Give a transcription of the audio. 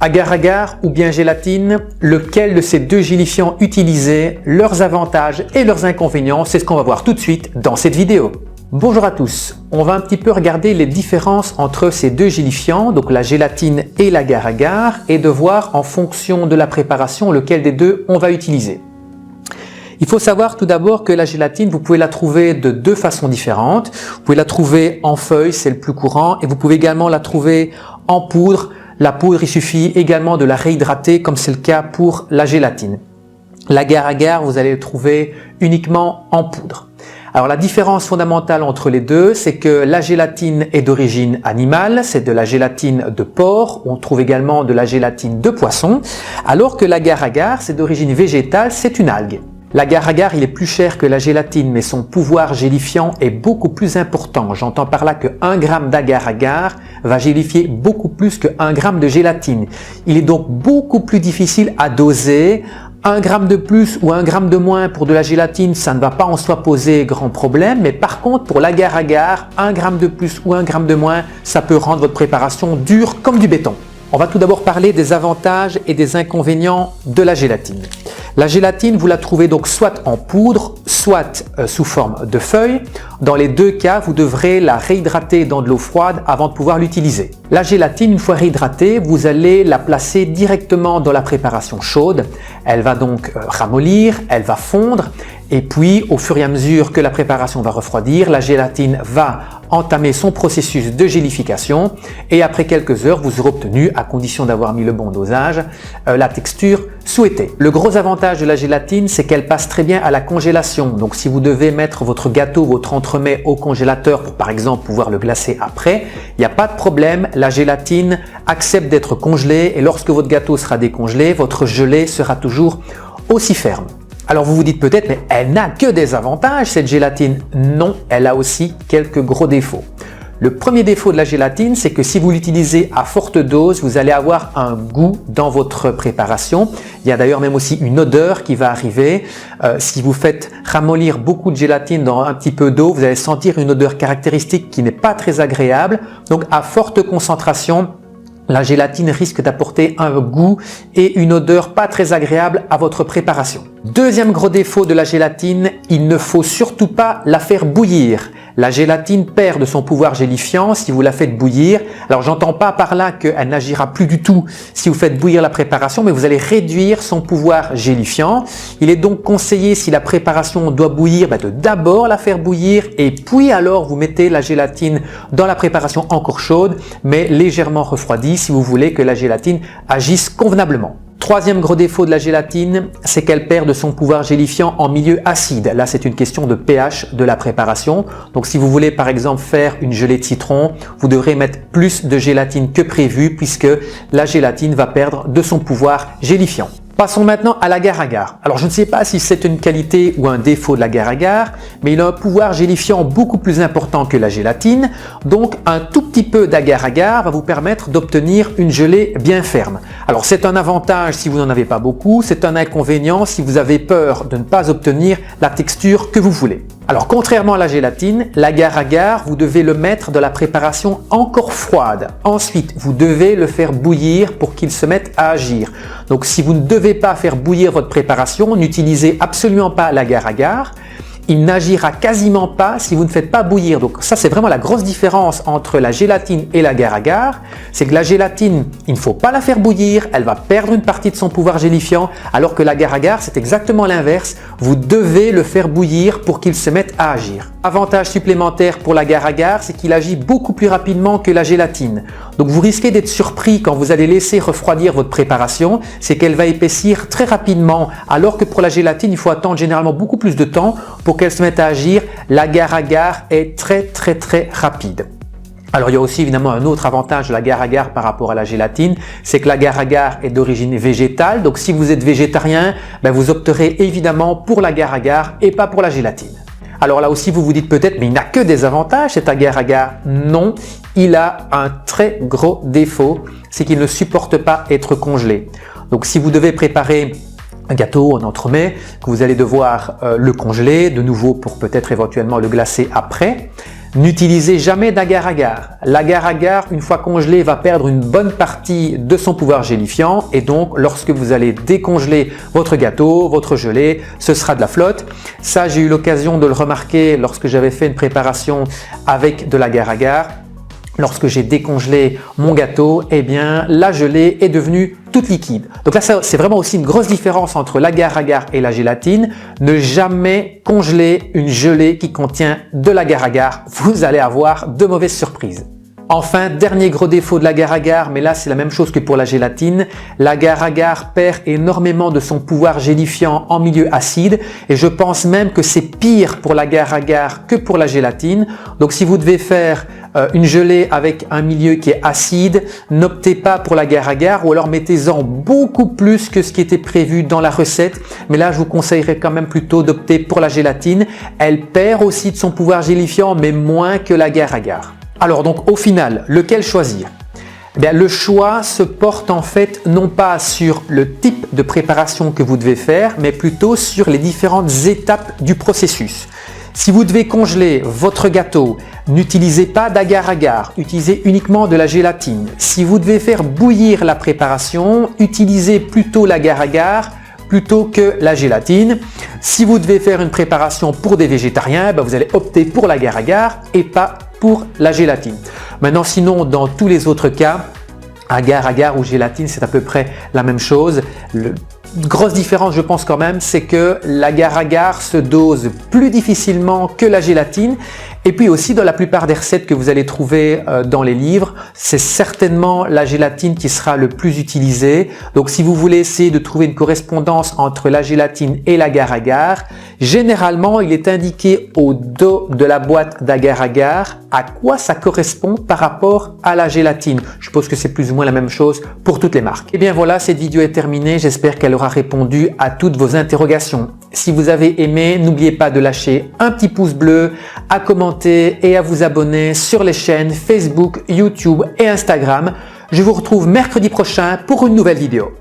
Agar-agar ou bien gélatine, lequel de ces deux gélifiants utiliser, leurs avantages et leurs inconvénients, c'est ce qu'on va voir tout de suite dans cette vidéo. Bonjour à tous, on va un petit peu regarder les différences entre ces deux gélifiants, donc la gélatine et l'agar-agar, et de voir en fonction de la préparation lequel des deux on va utiliser. Il faut savoir tout d'abord que la gélatine, vous pouvez la trouver de deux façons différentes. Vous pouvez la trouver en feuille, c'est le plus courant, et vous pouvez également la trouver en poudre. La poudre, il suffit également de la réhydrater comme c'est le cas pour la gélatine. L'agar-agar, vous allez le trouver uniquement en poudre. Alors la différence fondamentale entre les deux, c'est que la gélatine est d'origine animale, c'est de la gélatine de porc, on trouve également de la gélatine de poisson, alors que l'agar-agar, c'est d'origine végétale, c'est une algue. L'agar-agar, il est plus cher que la gélatine, mais son pouvoir gélifiant est beaucoup plus important. J'entends par là que 1 g d'agar-agar va gélifier beaucoup plus que 1 g de gélatine. Il est donc beaucoup plus difficile à doser. 1 g de plus ou 1 g de moins pour de la gélatine, ça ne va pas en soi poser grand problème, mais par contre pour l'agar-agar, 1 g de plus ou 1 g de moins, ça peut rendre votre préparation dure comme du béton. On va tout d'abord parler des avantages et des inconvénients de la gélatine. La gélatine, vous la trouvez donc soit en poudre, soit sous forme de feuilles. Dans les deux cas, vous devrez la réhydrater dans de l'eau froide avant de pouvoir l'utiliser. La gélatine, une fois réhydratée, vous allez la placer directement dans la préparation chaude. Elle va donc ramollir, elle va fondre et puis au fur et à mesure que la préparation va refroidir, la gélatine va entamer son processus de gélification et après quelques heures, vous aurez obtenu, à condition d'avoir mis le bon dosage, la texture souhaitée. Le gros avantage de la gélatine, c'est qu'elle passe très bien à la congélation. Donc si vous devez mettre votre gâteau, votre entremets au congélateur pour par exemple pouvoir le glacer après, il n'y a pas de problème, la gélatine accepte d'être congelée et lorsque votre gâteau sera décongelé, votre gelée sera toujours aussi ferme. Alors vous vous dites peut-être, mais elle n'a que des avantages cette gélatine. Non, elle a aussi quelques gros défauts. Le premier défaut de la gélatine, c'est que si vous l'utilisez à forte dose, vous allez avoir un goût dans votre préparation. Il y a d'ailleurs même aussi une odeur qui va arriver. Si vous faites ramollir beaucoup de gélatine dans un petit peu d'eau, vous allez sentir une odeur caractéristique qui n'est pas très agréable. Donc à forte concentration, la gélatine risque d'apporter un goût et une odeur pas très agréable à votre préparation. Deuxième gros défaut de la gélatine, il ne faut surtout pas la faire bouillir. La gélatine perd de son pouvoir gélifiant si vous la faites bouillir. Alors j'entends pas par là qu'elle n'agira plus du tout si vous faites bouillir la préparation, mais vous allez réduire son pouvoir gélifiant. Il est donc conseillé, si la préparation doit bouillir, de d'abord la faire bouillir et puis alors vous mettez la gélatine dans la préparation encore chaude, mais légèrement refroidie si vous voulez que la gélatine agisse convenablement. Troisième gros défaut de la gélatine, c'est qu'elle perd de son pouvoir gélifiant en milieu acide. Là, c'est une question de pH de la préparation. Donc, si vous voulez par exemple faire une gelée de citron, vous devrez mettre plus de gélatine que prévu puisque la gélatine va perdre de son pouvoir gélifiant. Passons maintenant à l'agar-agar. Alors je ne sais pas si c'est une qualité ou un défaut de l'agar-agar, mais il a un pouvoir gélifiant beaucoup plus important que la gélatine. Donc un tout petit peu d'agar-agar va vous permettre d'obtenir une gelée bien ferme. Alors c'est un avantage si vous n'en avez pas beaucoup, c'est un inconvénient si vous avez peur de ne pas obtenir la texture que vous voulez. Alors contrairement à la gélatine, l'agar-agar, vous devez le mettre dans la préparation encore froide. Ensuite, vous devez le faire bouillir pour qu'il se mette à agir. Donc si vous ne devez pas faire bouillir votre préparation, n'utilisez absolument pas l'agar-agar. Il n'agira quasiment pas si vous ne faites pas bouillir. Donc ça, c'est vraiment la grosse différence entre la gélatine et l'agar-agar. C'est que la gélatine, il ne faut pas la faire bouillir, elle va perdre une partie de son pouvoir gélifiant, alors que l'agar-agar, c'est exactement l'inverse. Vous devez le faire bouillir pour qu'il se mette à agir. Avantage supplémentaire pour l'agar-agar, c'est qu'il agit beaucoup plus rapidement que la gélatine. Donc vous risquez d'être surpris quand vous allez laisser refroidir votre préparation, c'est qu'elle va épaissir très rapidement, alors que pour la gélatine, il faut attendre généralement beaucoup plus de temps pour qu'elle se mette à agir. L'agar-agar est très rapide. Alors il y a aussi évidemment un autre avantage de l'agar-agar par rapport à la gélatine, c'est que l'agar-agar est d'origine végétale, donc si vous êtes végétarien, vous opterez évidemment pour l'agar-agar et pas pour la gélatine. Alors là aussi vous vous dites peut-être, mais il n'a que des avantages cet agar-agar. Non, il a un très gros défaut, c'est qu'il ne supporte pas être congelé. Donc si vous devez préparer un gâteau, un entremets, que vous allez devoir le congeler de nouveau pour peut-être éventuellement le glacer après, N'utilisez jamais d'agar-agar. L'agar-agar, une fois congelé, va perdre une bonne partie de son pouvoir gélifiant et donc lorsque vous allez décongeler votre gâteau, votre gelée, ce sera de la flotte. Ça, j'ai eu l'occasion de le remarquer lorsque j'avais fait une préparation avec de l'agar-agar. Lorsque j'ai décongelé mon gâteau, eh bien la gelée est devenue toute liquide. Donc là, c'est vraiment aussi une grosse différence entre l'agar-agar et la gélatine. Ne jamais congeler une gelée qui contient de l'agar-agar. Vous allez avoir de mauvaises surprises. Enfin, dernier gros défaut de l'agar-agar, mais là c'est la même chose que pour la gélatine, l'agar-agar perd énormément de son pouvoir gélifiant en milieu acide et je pense même que c'est pire pour l'agar-agar que pour la gélatine. Donc si vous devez faire une gelée avec un milieu qui est acide, n'optez pas pour l'agar-agar ou alors mettez-en beaucoup plus que ce qui était prévu dans la recette. Mais là, je vous conseillerais quand même plutôt d'opter pour la gélatine. Elle perd aussi de son pouvoir gélifiant, mais moins que l'agar-agar. Alors donc au final, lequel choisir? Eh bien, le choix se porte en fait non pas sur le type de préparation que vous devez faire, mais plutôt sur les différentes étapes du processus. Si vous devez congeler votre gâteau, n'utilisez pas d'agar-agar, utilisez uniquement de la gélatine. Si vous devez faire bouillir la préparation, utilisez plutôt l'agar-agar plutôt que la gélatine. Si vous devez faire une préparation pour des végétariens, vous allez opter pour l'agar-agar et pas pour la gélatine. Maintenant, sinon, dans tous les autres cas, agar-agar ou gélatine, c'est à peu près la même chose. Grosse différence, je pense quand même, c'est que l'agar-agar se dose plus difficilement que la gélatine. Et puis aussi, dans la plupart des recettes que vous allez trouver dans les livres, c'est certainement la gélatine qui sera le plus utilisée. Donc, si vous voulez essayer de trouver une correspondance entre la gélatine et l'agar-agar, généralement, il est indiqué au dos de la boîte d'agar-agar à quoi ça correspond par rapport à la gélatine. Je suppose que c'est plus ou moins la même chose pour toutes les marques. Et bien voilà, cette vidéo est terminée. J'espère qu'elle aura répondu à toutes vos interrogations. Si vous avez aimé, n'oubliez pas de lâcher un petit pouce bleu, à commenter et à vous abonner sur les chaînes Facebook, YouTube et Instagram. Je vous retrouve mercredi prochain pour une nouvelle vidéo.